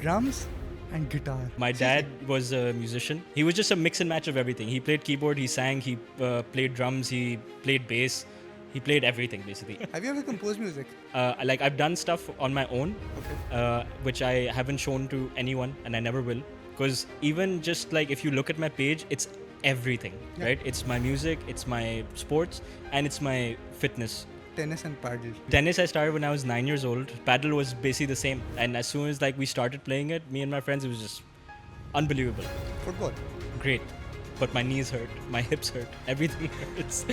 drums and guitar. My dad was a musician. He was just a mix and match of everything. He played keyboard, he sang, he played drums, he played bass. He played everything basically. Have you ever composed music? I've done stuff on my own, Okay. which I haven't shown to anyone, and I never will. Because even just like if you look at my page, it's everything, right? It's my music, it's my sports, and it's my fitness. Tennis and paddle. Tennis I started when I was 9 years old. Paddle was basically the same. And as soon as like we started playing it, me and my friends, it was just unbelievable. Football. Great. But my knees hurt, my hips hurt, everything hurts.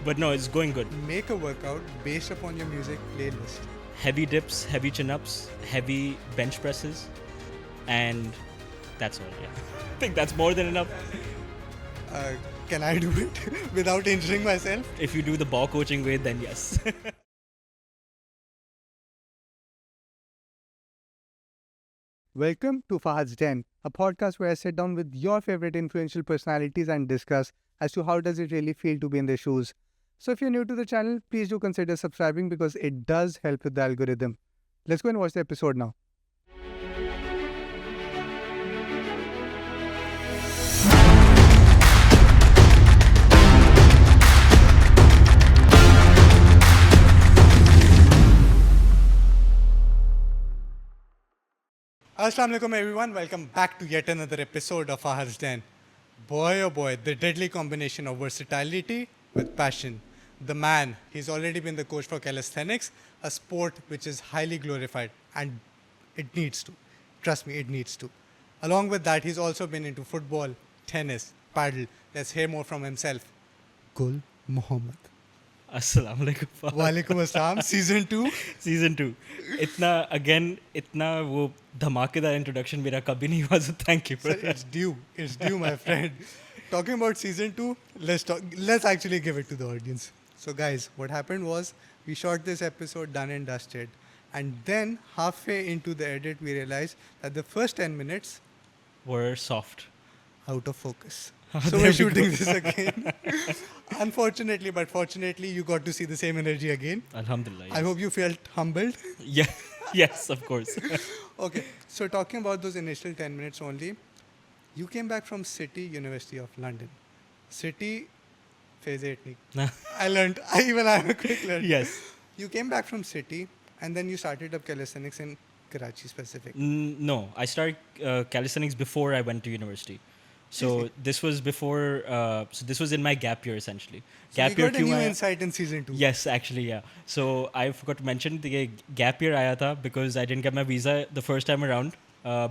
But no, it's going good. Make a workout based upon your music playlist. Heavy dips, heavy chin-ups, heavy bench presses, and that's all, yeah. I think that's more than enough. Can I do it without injuring myself? If you do the ball coaching way, then yes. Welcome to Fahad's Den, a podcast where I sit down with your favorite influential personalities and discuss as to how does it really feel to be in their shoes. So if you're new to the channel, please do consider subscribing because it does help with the algorithm. Let's go and watch the episode now. Assalamu alaikum everyone, welcome back to yet another episode of Fahad's Den. Boy oh boy, the deadly combination of versatility with passion. The man, he's already been the coach for Calisthenics, a sport which is highly glorified and it needs to. Trust me, it needs to. Along with that, he's also been into football, tennis, paddle. Let's hear more from himself. Gul Muhammad. Assalamu alaikum. Walaikum assalam, season 2. Season 2. इतना वो धमाकेदार introduction मेरा कभी नहीं हुआ, so thank you for Sir, that. it's due, my friend. Talking about season 2, let's actually give it to the audience. So guys, what happened was we shot this episode done and dusted, and then halfway into the edit we realized that the first 10 minutes We're soft. out of focus. Oh, So there we're we shooting go. this again. Unfortunately, but fortunately, you got to see the same energy again. Alhamdulillah. Yes. I hope you felt humbled. Yeah. Yes, of course. Okay, so talking about those initial 10 minutes only, you came back from City, University of London. City, phase 8 nahi. I am a quick learner. Yes. You came back from City and then you started up calisthenics in Karachi specific. No, I started calisthenics before I went to university. So Seriously? this was before. So this was in my gap year essentially. So Gap you year got a new क्यों आया? insight in season 2. Yes, actually, yeah. So I forgot to mention the gap year आया था because I didn't get my visa the first time around.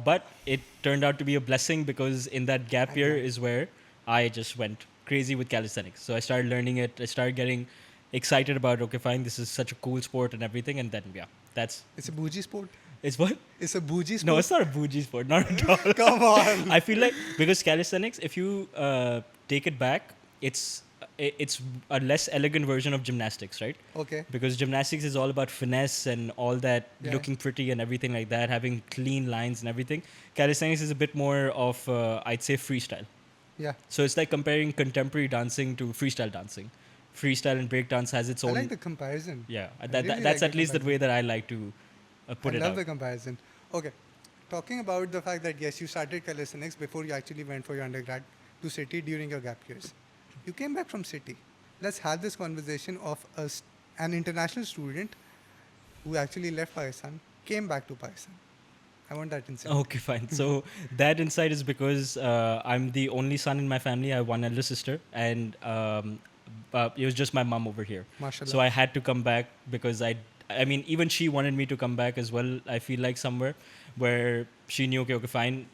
But it turned out to be a blessing because in that gap year is where I just went crazy with calisthenics. So I started learning it. I started getting excited about, okay, fine, this is such a cool sport and everything. And then, yeah, that's... It's a bougie sport. It's what? It's a bougie sport. No, it's not a bougie sport. Not at all. Come on. I feel like because calisthenics, if you take it back, it's a less elegant version of gymnastics, right? Okay. Because gymnastics is all about finesse and all that, Yeah. looking pretty and everything like that, having clean lines and everything. Calisthenics is a bit more of, I'd say, freestyle. Yeah. So it's like comparing contemporary dancing to freestyle dancing. Freestyle and breakdance has its I own. like the comparison. Yeah, I that's really at like the least the comparison. way that I like to put I it love out. the comparison. Okay. Talking about the fact that yes, you started calisthenics before you actually went for your undergrad to City during your gap years. You came back from City. Let's have this conversation of an international student who actually left Pakistan, came back to Pakistan. I want that insight. Okay, fine. So that insight is because I'm the only son in my family. I have one elder sister, and it was just my mom over here. Mashallah. So I had to come back because I mean, even she wanted me to come back as well. I feel like somewhere where she knew, okay, fine.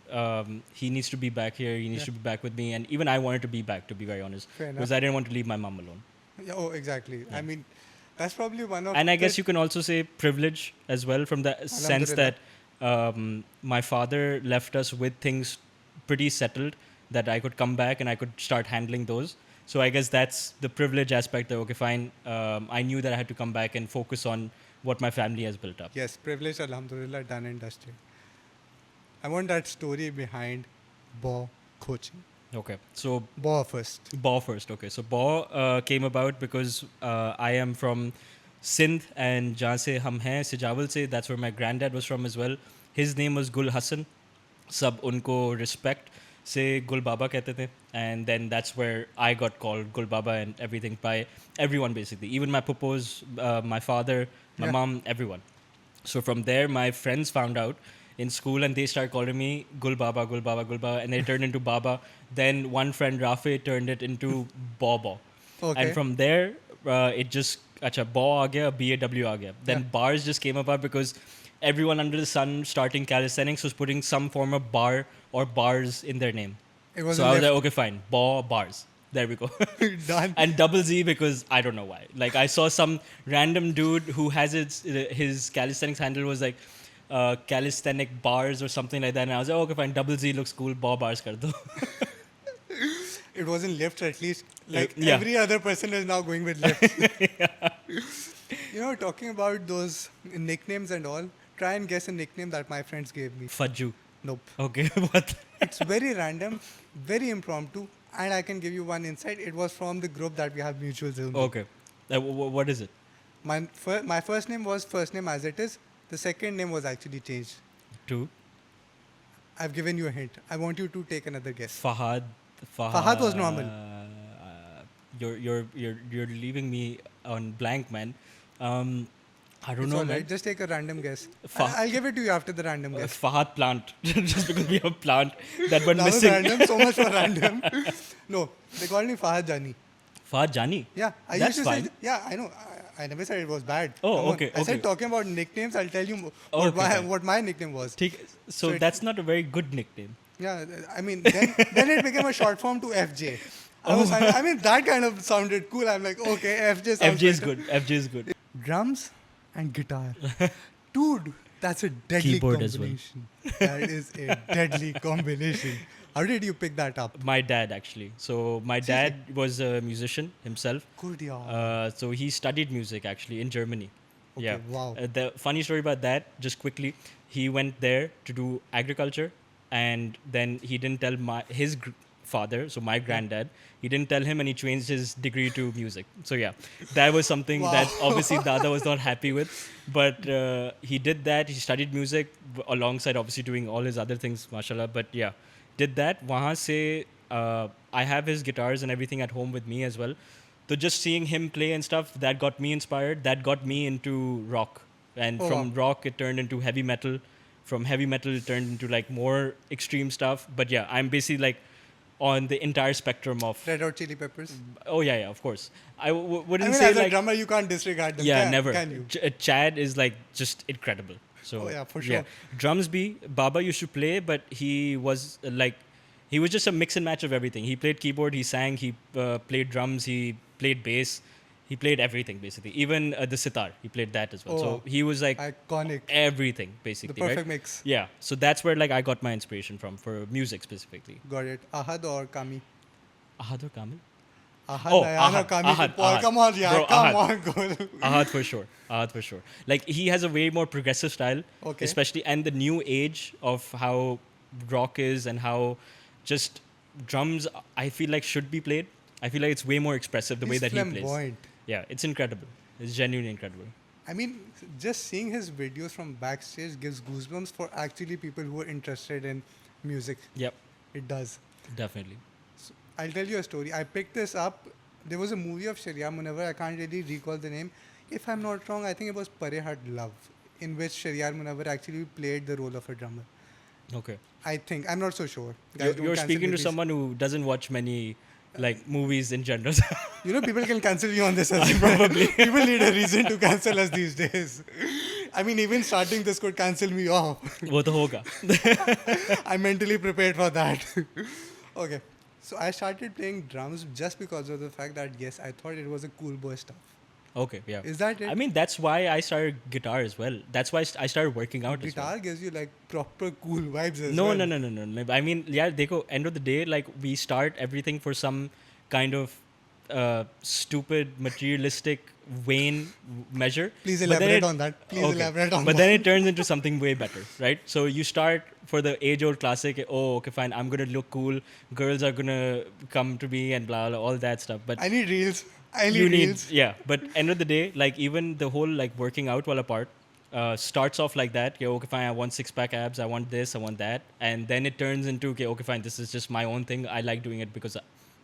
He needs to be back here. He needs to be back with me. And even I wanted to be back, to be very honest, Fair enough. because I didn't want to leave my mom alone. Yeah, oh, exactly. I mean, that's probably one of. And I the- guess you can also say privilege as well, from the sense that my father left us with things pretty settled, that I could come back and I could start handling those. So I guess that's the privilege aspect. That, okay, fine. I knew that I had to come back and focus on what my family has built up. Yes, privilege, alhamdulillah, done and dusted. I want that story behind ball coaching. Okay, so Ball first. Baw first. Okay, so Baw came about because I am from Sindh, and jahan se hum hain, Sijawal se, that's where my granddad was from as well. his name was Gul Hassan. Sab unko respect se Gul Baba kehte the. And then that's where I got called Gul Baba and everything by everyone basically. Even my pupos, my father, my Yeah. mom, everyone. So from there, my friends found out in school and they started calling me Gul Baba, Gul Baba, Gul Baba, and they turned into Baba. Then one friend, Rafe, turned it into Bobo. Okay. And from there, it just, acha, Bo aa gaya, BAW aa gaya. Then Yeah. bars just came about because everyone under the sun starting calisthenics was putting some form of bar or bars in their name. It was So I was like, okay, fine, Bo bars. There we go. done. And double Z because I don't know why. Like I saw some random dude who has his calisthenics handle was like calisthenic bars or something like that, and I was like, okay, fine, double Z looks cool, Bo bars kar do. It wasn't lifts at least. Like Yeah. every other person is now going with lifts. You know, talking about those nicknames and all, try and guess a nickname that my friends gave me. Fudju. Nope. Okay, what? It's very random, very impromptu, and I can give you one insight. It was from the group that we have mutuals in. Okay, what is it? My first name was first name as it is. The second name was actually changed. Two. I've given you a hint. I want you to take another guess. Fahad. Fahad was normal. You're leaving me on blank, man. I don't It's know, all man. right. Just take a random guess. Fa- I'll give it to you after the random guess. Fahad plant. Just because we have plant that went That was missing. random. So much for random. No, they called me Fahad Jani. Fahad Jani. Yeah, I That's used to fine. say. Yeah, I know. I never said it was bad. Oh, Come on. okay, I said okay. talking about nicknames. I'll tell you Oh, okay, fine. what my nickname was. So So it- that's not a very good nickname. Yeah, I mean, then it became a short form to FJ. Oh. I mean, that kind of sounded cool. I'm like, okay, FJ sounds FJ is better. good. FJ is good. Drums and guitar. Dude, that's a deadly Keyboard as well. combination. That is a deadly combination. How did you pick that up? My dad actually. So my dad was a musician himself. Good, yeah. So he studied music actually in Germany. Okay, Yeah. wow. The funny story about that, just quickly, he went there to do agriculture, and then he didn't tell his father, so my granddad, he didn't tell him, and he changed his degree to music. So yeah, that was something Wow. that obviously Dada was not happy with, but he did that. He studied music alongside obviously doing all his other things, mashallah. But yeah, did that. Wahan se, I have his guitars and everything at home with me as well. So just seeing him play and stuff, that got me inspired. That got me into rock. And Oh, from wow. rock, it turned into heavy metal. From heavy metal, it turned into like more extreme stuff. But yeah, I'm basically like on the entire spectrum of. Red Hot Chili Peppers. Oh yeah, of course. I wouldn't I mean, say as a like. drummer, you can't disregard them. Yeah, never. Can you? Chad is like just incredible. So Oh, yeah, for sure. Drums B, Baba used to play, but he was he was just a mix and match of everything. He played keyboard, he sang, he played drums, he played bass, he played everything basically. Even the sitar, he played that as well. Oh, So he was like Iconic. everything The basically, perfect right? mix. Yeah. So that's where like I got my inspiration from for music specifically. Got it. Ahad or Kami? Ahad or Kamil? Ahad, Oh, Ayan or Ahad, Kami? Ahad, Paul, Ahad. come on, yeah. Bro, Come Ahad. on, go. Ahad for sure. Ahad for sure. Like he has a way more progressive style, Okay. especially and the new age of how rock is and how just drums I feel like should be played. I feel like it's way more expressive the way He's that he plays. flamboyant. Yeah, it's incredible. It's genuinely incredible. I mean, just seeing his videos from backstage gives goosebumps for actually people who are interested in music. Yep, It does. definitely. So, I'll tell you a story. I picked this up. There was a movie of Sharia Munawar. I can't really recall the name. If I'm not wrong, I think it was Pare Hard Love, in which Sharia Munawar actually played the role of a drummer. Okay. I think. I'm not so sure. Guys, don't You're cancel speaking me, to please. someone who doesn't watch many like movies in general. You know, people can cancel you on this as well. Probably. People need a reason to cancel us these days. I mean, even starting this could cancel me off. वो तो होगा. I'm mentally prepared for that. Okay. So I started playing drums just because of the fact that, yes, I thought it was a cool boy stuff. Okay, yeah. Is that it? I mean, that's why I started guitar as well. That's why I started working out as well. Guitar gives you like proper cool vibes as No, well. no. I mean, yeah, dekho, end of the day, like we start everything for some kind of stupid, materialistic, vain measure. Please But then elaborate it- on that. Please elaborate on But that. then it turns into something way better, right? So you start for the age-old classic. Oh, okay, fine. I'm gonna look cool. Girls are gonna come to me and blah, blah, all that stuff. But I need reels. I need you need reels. yeah. But end of the day, like even the whole like working out wala part, starts off like that. Okay, okay, fine. I want 6-pack abs. I want this. I want that. And then it turns into, okay, okay, fine. This is just my own thing. I like doing it because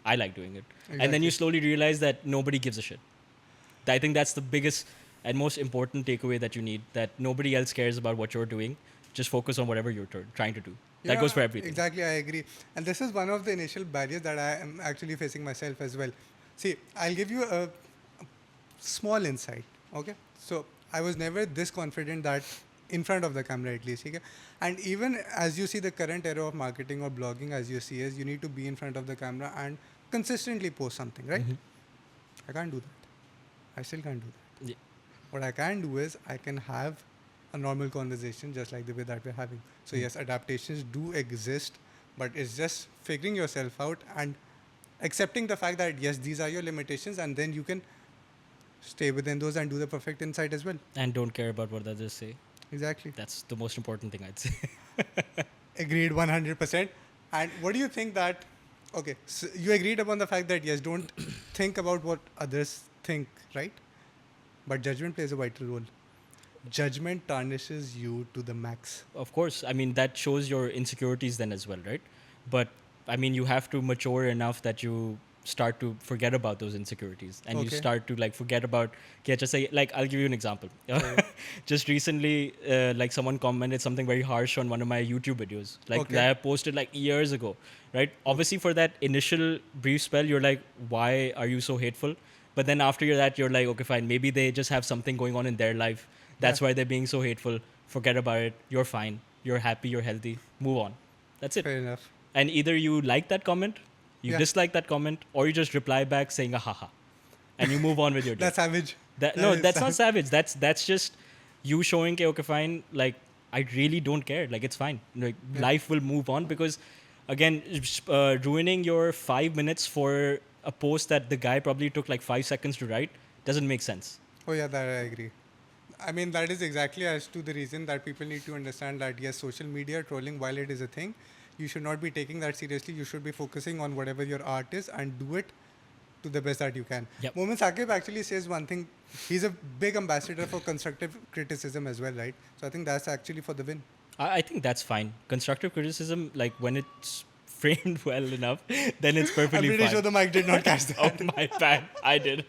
I like doing it. And then you slowly realize that nobody gives a shit. I think that's the biggest and most important takeaway that you need. That nobody else cares about what you're doing. Just focus on whatever you're trying to do. That goes for everything. Exactly, I agree. And this is one of the initial barriers that I am actually facing myself as well. See, I'll give you a small insight. Okay, so I was never this confident that in front of the camera at least. Okay? And even as you see the current era of marketing or blogging, as you see, is you need to be in front of the camera and consistently post something, right? I can't do that. I still can't do that. Yeah. What I can do is I can have a normal conversation just like the way that we're having. So yes, adaptations do exist, but it's just figuring yourself out and accepting the fact that yes, these are your limitations, and then you can stay within those and do the perfect insight as well. And don't care about what others say. Exactly. That's the most important thing, I'd say. Agreed 100%. And what do you think that, okay, so you agreed upon the fact that yes, don't think about what others think, right? But judgment plays a vital role. Judgment tarnishes you to the max. Of course. I mean, that shows your insecurities then as well, right? But, I mean, you have to mature enough that you start to forget about those insecurities. And you start to, like, forget about... Okay, just say, like, I'll give you an example. Just recently, like, someone commented something very harsh on one of my YouTube videos. Like, that I posted, like, years ago, right? Obviously, for that initial brief spell, you're like, why are you so hateful? But then after that, you're like, okay, fine. Maybe they just have something going on in their life. That's why they're being so hateful. Forget about it. You're fine. You're happy. You're healthy. Move on. That's it. Fair enough. And either you like that comment, you dislike that comment, or you just reply back saying a haha. And you move on with your day. That's savage. That's not savage. That's just you showing, okay, fine. Like, I really don't care. Like, it's fine. Like, life will move on because, again, ruining your 5 minutes for a post that the guy probably took like 5 seconds to write doesn't make sense. Oh yeah, that I agree. I mean, that is exactly as to the reason that people need to understand that yes, social media trolling, while it is a thing, you should not be taking that seriously. You should be focusing on whatever your art is and do it to the best that you can. Yep. Momin Saqib actually says one thing. He's a big ambassador for constructive criticism as well, right? So I think that's actually for the win. I think that's fine. Constructive criticism, like when it's framed well enough, then it's perfectly fine. I'm pretty sure the mic did not catch that. Oh, my bad. I did.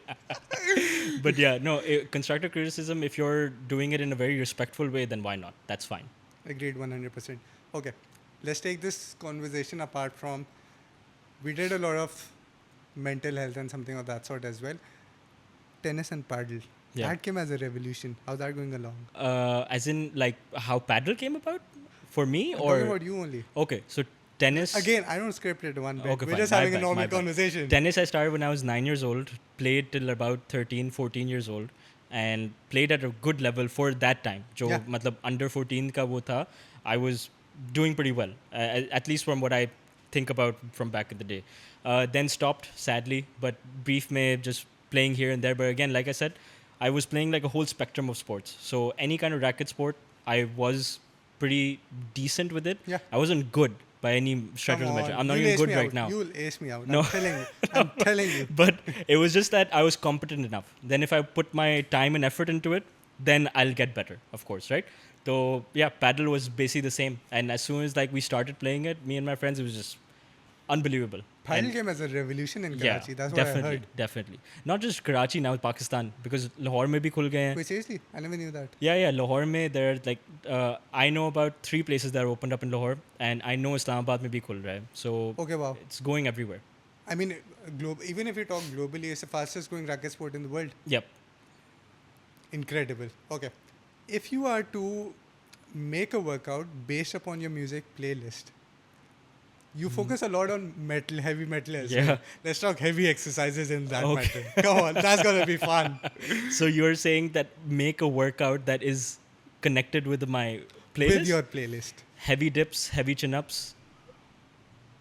But yeah, no, constructive criticism, if you're doing it in a very respectful way, then why not? That's fine. Agreed 100%. Okay, let's take this conversation apart from, we did a lot of mental health and something of that sort as well. Tennis and paddle. Yeah. That came as a revolution. How's that going along? As in, like, how paddle came about? For me, I'm or... talking about you only. Okay, so tennis... Again, I don't script it one bit. Okay, We're fine. just My having bad, a normal my bad. conversation. Tennis I started when I was 9 years old, played till about 13, 14 years old, and played at a good level for that time. Jo, matlab, under 14 ka wo tha, I was doing pretty well, at least from what I think about from back in the day. Then stopped, sadly, but brief mein just playing here and there. But again, like I said, I was playing like a whole spectrum of sports. So any kind of racket sport, I was pretty decent with it. Yeah. I wasn't good by any stretch of the imagination. I'm not even good right now. You'll ace me out. No. I'm telling you. I'm telling you. But it was just that I was competent enough. Then if I put my time and effort into it, then I'll get better, of course, right? So yeah, paddle was basically the same. And as soon as like we started playing it, me and my friends, it was just unbelievable. Paddle came as a revolution in Karachi. That's what I heard. Definitely. Not just Karachi, now Pakistan, because Lahore mein bhi khul gaye hain. Wait, seriously? I never knew that. Yeah. Lahore mein, there are like, I know about 3 places that are opened up in Lahore, and I know Islamabad mein bhi khul raha hai. So Okay, wow. it's going everywhere. I mean, even if you talk globally, it's the fastest growing racket sport in the world. Yep. Incredible. Okay. If you are to make a workout based upon your music playlist, you focus a lot on heavy metal as well. Yeah. Let's talk heavy exercises in that matter. Come on, that's gonna be fun. So you're saying that make a workout that is connected with my playlist? With your playlist. Heavy dips, heavy chin-ups,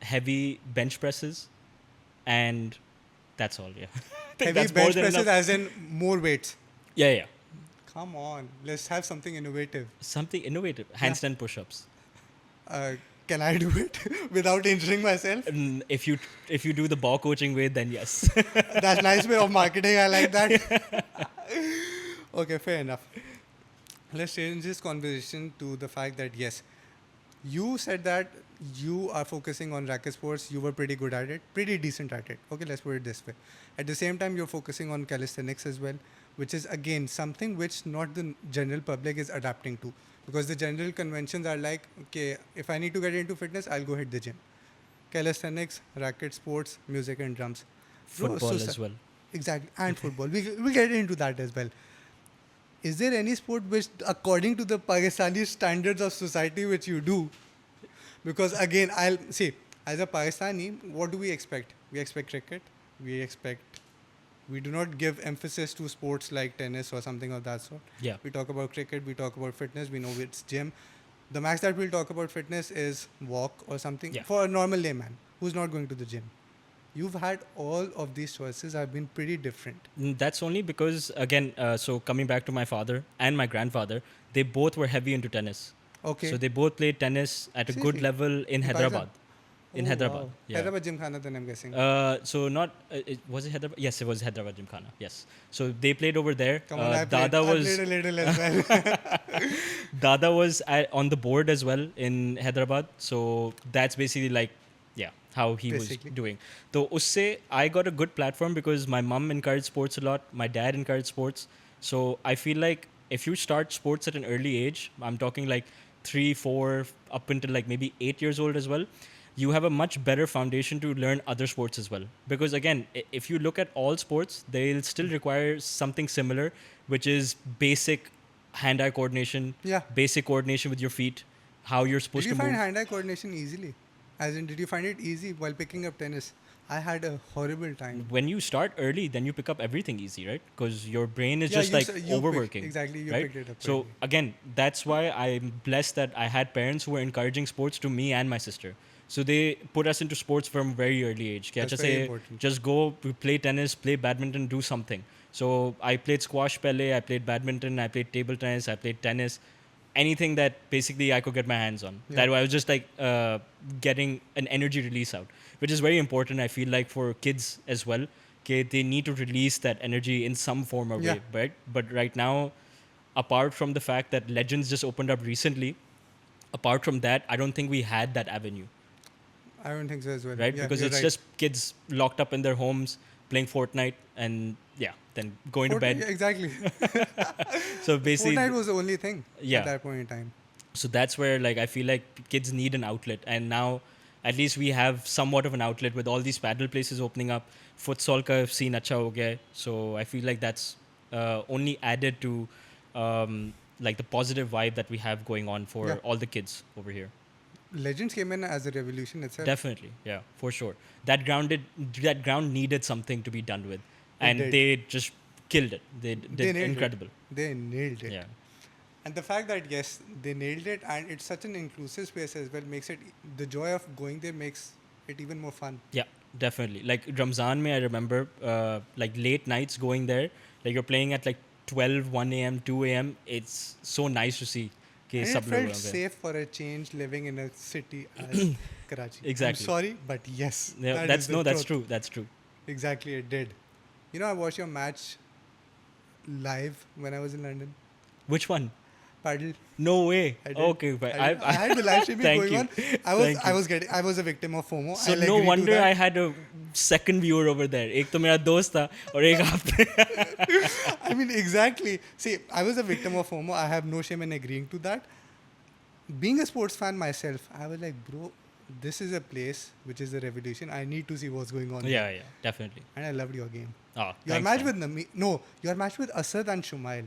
heavy bench presses, and that's all, yeah. Heavy bench presses as in more weights. Yeah. Come on, let's have something innovative. Something innovative. Handstand push-ups. Can I do it without injuring myself? If you do the ball coaching way, then yes. That's nice way of marketing. I like that. Okay, fair enough. let's change this conversation to the fact that yes, you said that you are focusing on racket sports. You were pretty good at it, pretty decent at it. Okay, let's put it this way. At the same time, you're focusing on calisthenics as well, which is again something which not the general public is adapting to, because the general conventions are like, okay, if I need to get into fitness, I'll go hit the gym. Calisthenics, racket sports, music and drums. Bro, Football as well. exactly, and football. We'll get into that as well. Is there any sport which, according to the Pakistani standards of society, which you do? Because again, I'll see, as a Pakistani, what do we expect? We expect cricket. We expect. We do not give emphasis to sports like tennis or something of that sort. Yeah. We talk about cricket. We talk about fitness. We know it's gym. The max that we'll talk about fitness is walk or something Yeah. for a normal layman who's not going to the gym. You've had all of these choices have been pretty different. That's only because, again, so coming back to my father and my grandfather, they both were heavy into tennis. Okay. So they both played tennis at a good Seriously? level in Hyderabad. In Oh, Hyderabad. wow. Yeah. Hyderabad Gymkhana, then I'm guessing. So not was it Hyderabad? Yes, it was Hyderabad Gymkhana. Yes. So they played over there. Come on, I Dada played was a little as well. Dada was on the board as well in Hyderabad. So that's basically like, yeah, how he Basically. was doing. So usse I got a good platform because my mom encouraged sports a lot. My dad encouraged sports. So I feel like if you start sports at an early age, I'm talking like 3, 4, up until like maybe 8 years old as well, you have a much better foundation to learn other sports as well. Because again, if you look at all sports, they'll still require something similar, which is basic hand-eye coordination, Yeah. basic coordination with your feet, how you're Did supposed you to find move. hand-eye coordination easily? As in, did you find it easy while picking up tennis? I had a horrible time. When you start early, then you pick up everything easy, right? Because your brain is Yeah, just you like s- you pick- overworking. exactly, you right? picked it up So early. again, that's why I'm blessed that I had parents who were encouraging sports to me and my sister. So they put us into sports from a very early age. Kya That's just very say, important. just go play tennis, play badminton, do something. So I played squash pele, I played badminton, I played table tennis, I played tennis, anything that basically I could get my hands on. Yeah. That way I was just like getting an energy release out, which is very important. I feel like for kids as well, okay, they need to release that energy in some form or Yeah. way, right? But right now, apart from the fact that Legends just opened up recently, apart from that, I don't think we had that avenue, I don't think so as well. right? Yeah, Because you're it's right. just kids locked up in their homes playing Fortnite and yeah, then going to bed. Yeah, exactly. So basically, Fortnite was the only thing Yeah. at that point in time. so that's where like I feel like kids need an outlet, and now at least we have somewhat of an outlet with all these paddle places opening up. Futsal ka scene acha ho gaya hai. So I feel like that's only added to like the positive vibe that we have going on for Yeah. all the kids over here. Legends came in as a revolution itself. Definitely, yeah, for sure. That ground needed something to be done with, and did. they just killed it. They They did nailed incredible. it. They nailed it. Yeah. And the fact that yes, they nailed it, and it's such an inclusive space as well, makes it the joy of going there makes it even more fun. Yeah, definitely. Like Ramzan mein, I remember like late nights going there. Like you're playing at like 12, 1 a.m., 2 a.m. It's so nice to see. कि And it सब लोग felt वहाँ पे। safe for a change living in a city as Karachi. Exactly. I'm sorry, but yes. Yeah, that that's is the that's truth. true. That's true. Exactly, it did. You know, I watched your match live when I was in London. Which one? Paddle. No way. I did. Okay, but I had the live streaming Thank going you. on. Thank you. I was a victim of FOMO. So I'll no agree to wonder that. I had a second viewer over there. एक तो मेरा दोस्त था और एक आप थे। I mean, exactly. See, I was a victim of FOMO. I have no shame in agreeing to that. Being a sports fan myself, I was like, bro, this is a place which is a revolution. I need to see what's going on. Yeah, here. yeah, definitely. And I loved your game. Oh, Your thanks, match man. with Nami. No, your match with Asad and Shumail.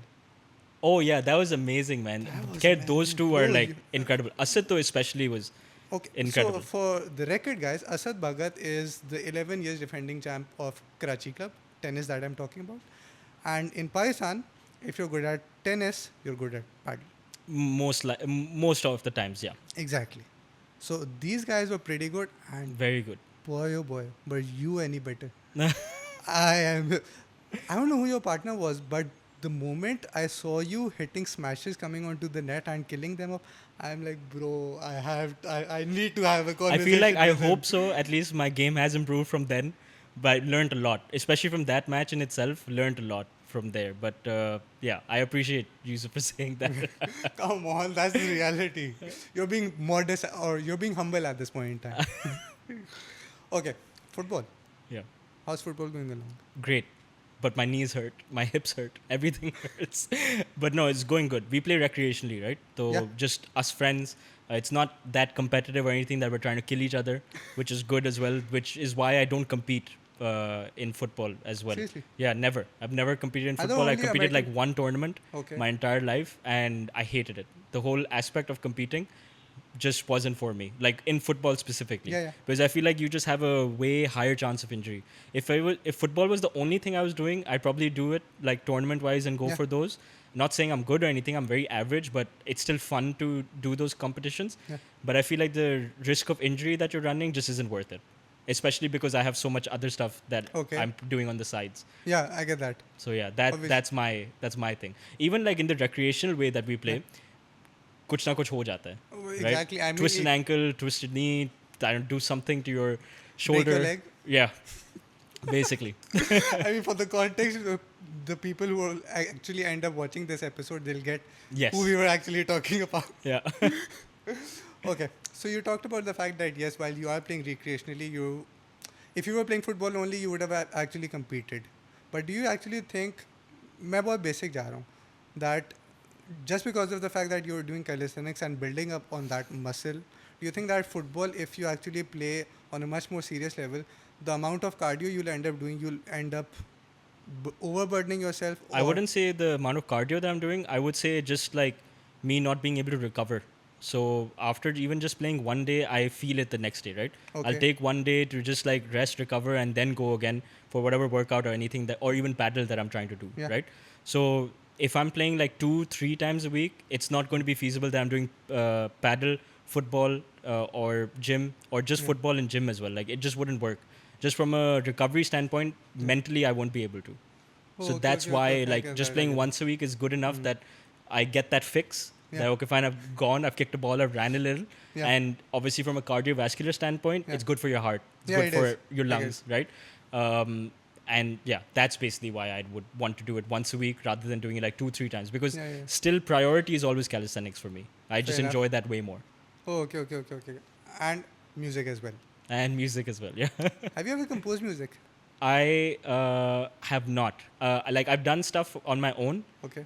Oh yeah, that was amazing, man. That was Khair, those amazing. two were Bro, like you- incredible. Asit though especially was Okay, incredible. so for the record, guys, Asad Bhagat is the 11 years defending champ of Karachi Club, tennis that I'm talking about. And in Pakistan, if you're good at tennis, you're good at paddle. most of the times, yeah. Exactly. So these guys were pretty good, and Very good. boy, oh boy, were you any better? I don't know who your partner was, but the moment I saw you hitting smashes coming onto the net and killing them up, I'm like, bro, I need to have a I conversation. feel like I with him. hope so. At least my game has improved from then, but I learned a lot, especially from that match in itself. Learned a lot from there. But yeah, I appreciate you for saying that. Come on, that's the reality. You're being modest or you're being humble at this point in time. Okay, football. Yeah, How's football going along? great. But my knees hurt, my hips hurt, everything hurts. But no, it's going good. We play recreationally, right? So Yeah. just us friends. It's not that competitive or anything that we're trying to kill each other, which is good as well. Which is why I don't compete in football as well. Seriously? Yeah, never. I've never competed in I know football. I only competed like American- one tournament Okay. my entire life, and I hated it. The whole aspect of competing just wasn't for me. Like in football specifically, Yeah, yeah. because I feel like you just have a way higher chance of injury. If football was the only thing I was doing, I'd probably do it like tournament wise and go Yeah. for those. Not saying I'm good or anything. I'm very average, but it's still fun to do those competitions. Yeah. But I feel like the risk of injury that you're running just isn't worth it, especially because I have so much other stuff that Okay. I'm doing on the sides. Yeah, I get that. So yeah, Obviously. that's my thing. Even like in the recreational way that we play, कुछ ना कुछ हो जाता है. Right? Exactly. I mean, Twisted ankle, twisted knee. I don't do something to your break shoulder. your leg. Yeah, basically. I mean, for the context, the people who will actually end up watching this episode, they'll get Yes. who we were actually talking about. Yeah. Okay, so you talked about the fact that yes, while you are playing recreationally, if you were playing football only, you would have actually competed. But do you actually think, मैं बहुत basic जा रहा हूँ, that just because of the fact that you're doing calisthenics and building up on that muscle, do you think that football, if you actually play on a much more serious level, the amount of cardio you'll end up doing, you'll end up overburdening yourself? I wouldn't say the amount of cardio that I'm doing. I would say just like me not being able to recover. So after even just playing one day, I feel it the next day, right? Okay. I'll take one day to just like rest, recover, and then go again for whatever workout or anything that, or even paddle that I'm trying to do, Yeah. right? So if I'm playing like 2-3 times a week, it's not going to be feasible that I'm doing paddle, football, or gym, or just Yeah. football and gym as well. Like it just wouldn't work. Just from a recovery standpoint, mentally I won't be able to. Oh, So okay, that's okay, why okay, I like get just that, I playing get once a week is good enough that I get that fix. Yeah. That okay, fine, I've gone, I've kicked a ball, I've ran a little, Yeah. and obviously from a cardiovascular standpoint, Yeah. it's good for your heart, it's Yeah, good it for is. your I lungs, right? And yeah, that's basically why I would want to do it once a week rather than doing it like 2-3 times because Yeah, yeah. still priority is always calisthenics for me. I just Fair enough. enjoy that way more, Oh, okay. And music as well. and music as well. Yeah. Have you ever composed music? I have not. Like I've done stuff on my own, Okay.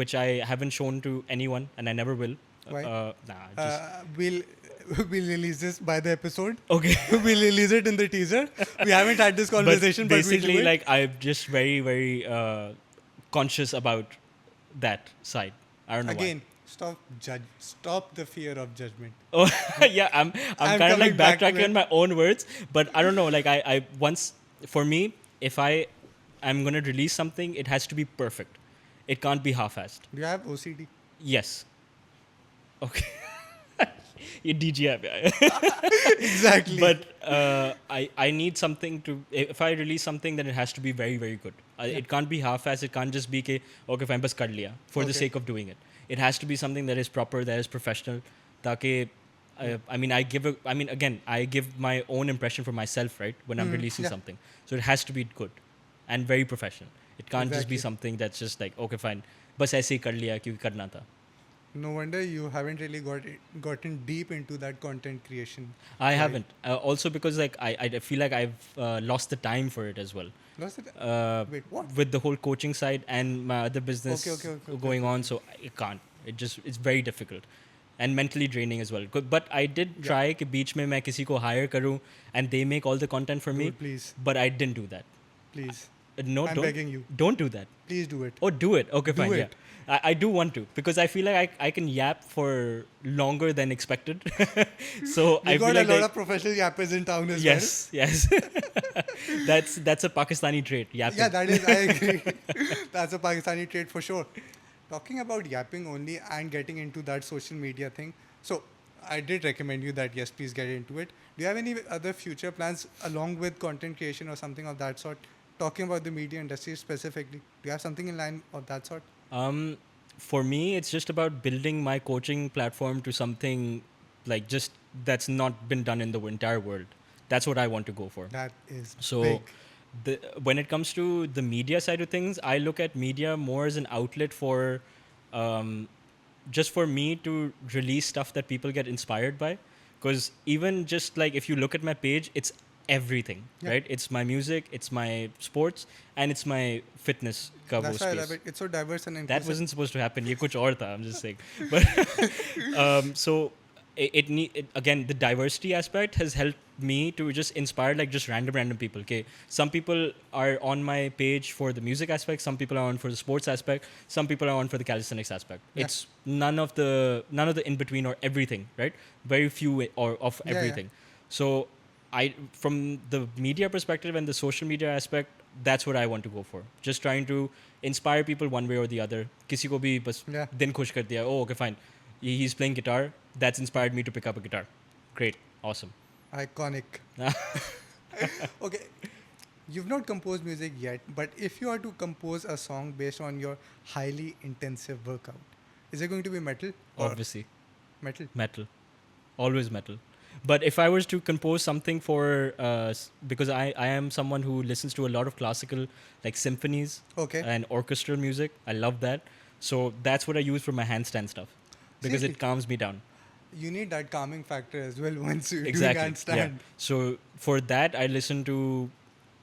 which I haven't shown to anyone, and I never will. Why? Just We'll release this by the episode. okay. We'll release it in the teaser. We haven't had this conversation, but basically, we'll do it. like I'm just very, very conscious about that side. I don't know Again, stop the fear of judgment. why. Oh, yeah, I'm I'm kind of like coming back to backtracking it. on my own words, but I don't know. Like I once, for me, if I'm gonna release something, it has to be perfect. It can't be half-assed. Do you have OCD? Yes. Okay. ये DGI पे आया. Exactly. But I need something to, if I release something, then it has to be very, very good. It can't be half-assed. It can't just be ke, okay, fine, bas kar liya for the Okay. sake of doing it. It has to be something that is proper, that is professional. Taaki, I give my own impression for myself, right, when I'm releasing yeah. something. So it has to be good and very professional. It can't just be Exactly. something that's just like, okay, fine, bas aise hi kar liya kyunki karna tha. No wonder you haven't really gotten deep into that content creation. I haven't. Also because like I feel like I've lost the time for it as well. Lost it? Wait, what? With the whole coaching side and my other business Okay, going on, so I can't. It's very difficult and mentally draining as well. But I did try कि बीच में मैं किसी को hire करूँ and they make all the content for me. Dude, please. But I didn't do that. Please. No, I'm don't. begging you. Don't do that. Please do it. Oh, do it. Okay, Do fine. it. Yeah. I do want to because I feel like I can yap for longer than expected. So You I got feel a like lot of professional yappers in town as yes. That's a Pakistani trait. well. Yapping. Yeah, that is, I agree. That's a Pakistani trait for sure. Talking about yapping only and getting into that social media thing. So I did recommend you that, yes, please get into it. Do you have any other future plans along with content creation or something of that sort? Talking about the media industry specifically. Do you have something in line of that sort? For me, it's just about building my coaching platform to something like just that's not been done in the entire world. That's what I want to go for. That is So big. when it comes to the media side of things, I look at media more as an outlet for um, just for me to release stuff that people get inspired by. Because even just like if you look at my page, it's everything, Yeah. right? It's my music, it's my sports, and it's my fitness ka wo That's why I space. love it. It's so diverse and That inclusive. wasn't supposed to happen. Ye kuch aur tha, I'm just saying. But so again, the diversity aspect has helped me to just inspire like just random people. Okay, some people are on my page for the music aspect, some people are on for the sports aspect, some people are on for the calisthenics aspect. Yeah. It's none of the in between or everything, right? Very few or of Yeah, yeah. everything. So I, from the media perspective and the social media aspect, that's what I want to go for. Just trying to inspire people one way or the other. किसी को भी बस Yeah. दिन खुश कर दिया. Oh, okay, fine. He's playing guitar. That's inspired me to pick up a guitar. Great, awesome. Iconic. Okay, you've not composed music yet, but if you are to compose a song based on your highly intensive workout, is it going to be metal or Obviously, metal? metal. Always metal. But if I was to compose something for, because I am someone who listens to a lot of classical, like symphonies Okay. and orchestral music. I love that. So that's what I use for my handstand stuff because Seriously? it calms me down. You need that calming factor as well once you Exactly. do handstand. So for that, I listen to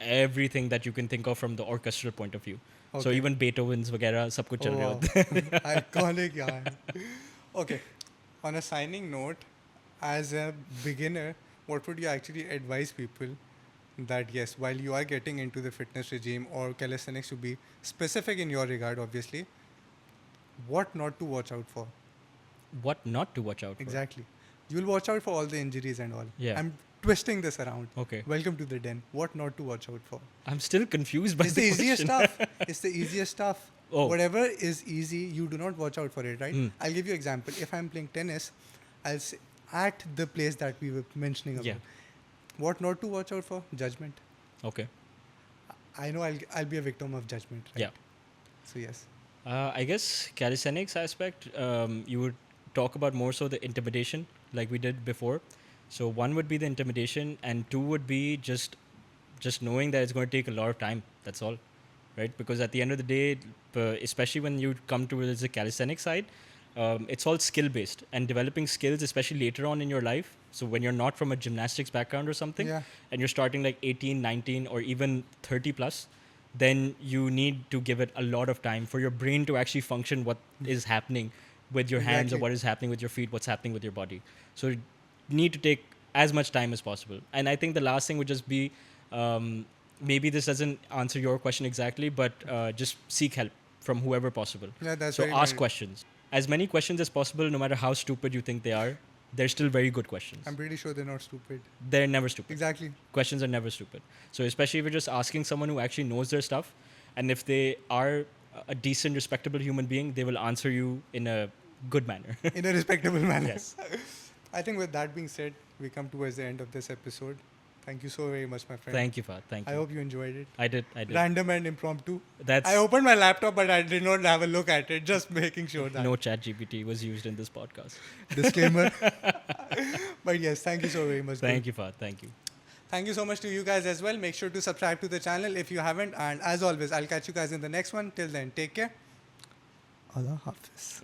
everything that you can think of from the orchestral point of view. So Okay. even Beethoven's वगैरह सब कुछ चल Oh, रहे wow. होते हैं. Iconic, yeah. Okay. On a signing note, as a beginner, what would you actually advise people that yes, while you are getting into the fitness regime or calisthenics to be specific in your regard, obviously, what not to watch out for? What not to watch out for? Exactly. You'll watch out for all the injuries and all. Yeah. I'm twisting this around. Okay. Welcome to the den. What not to watch out for? I'm still confused by It's the easiest question. stuff. It's the easiest stuff. Oh. Whatever is easy, you do not watch out for it, right? Mm. I'll give you an example. If I'm playing tennis, I'll say at the place that we were mentioning about. Yeah. What not to watch out for? Judgment. Okay. I know I'll be a victim of judgment, right? Yeah. So yes. I guess calisthenics aspect, you would talk about more so the intimidation like we did before. So one would be the intimidation and two would be just knowing that it's going to take a lot of time. That's all, right? Because at the end of the day, especially when you come towards the calisthenics side, it's all skill based and developing skills, especially later on in your life. So when you're not from a gymnastics background or something, Yeah. and you're starting like 18, 19, or even 30 plus, then you need to give it a lot of time for your brain to actually function what is happening with your hands or Exactly. what is happening with your feet, what's happening with your body. So you need to take as much time as possible. And I think the last thing would just be, maybe this doesn't answer your question exactly, but just seek help from whoever possible. Yeah, that's So very ask valid. questions. As many questions as possible, no matter how stupid you think they are, they're still very good questions. I'm pretty sure they're not stupid. They're never stupid. Exactly. Questions are never stupid. So especially if you're just asking someone who actually knows their stuff, and if they are a decent, respectable human being, they will answer you in a good manner. In a respectable manner. Yes. I think with that being said, we come towards the end of this episode. Thank you so very much, my friend. Thank you, Fahad. Thank I you. hope you enjoyed it. I did. Random and impromptu. That's I opened my laptop, but I did not have a look at it, just making sure that. no chat GPT was used in this podcast. Disclaimer. But yes, thank you so very much. Thank you, Fahad. Thank you. Thank you so much to you guys as well. Make sure to subscribe to the channel if you haven't. And as always, I'll catch you guys in the next one. Till then, take care. Allah Hafiz.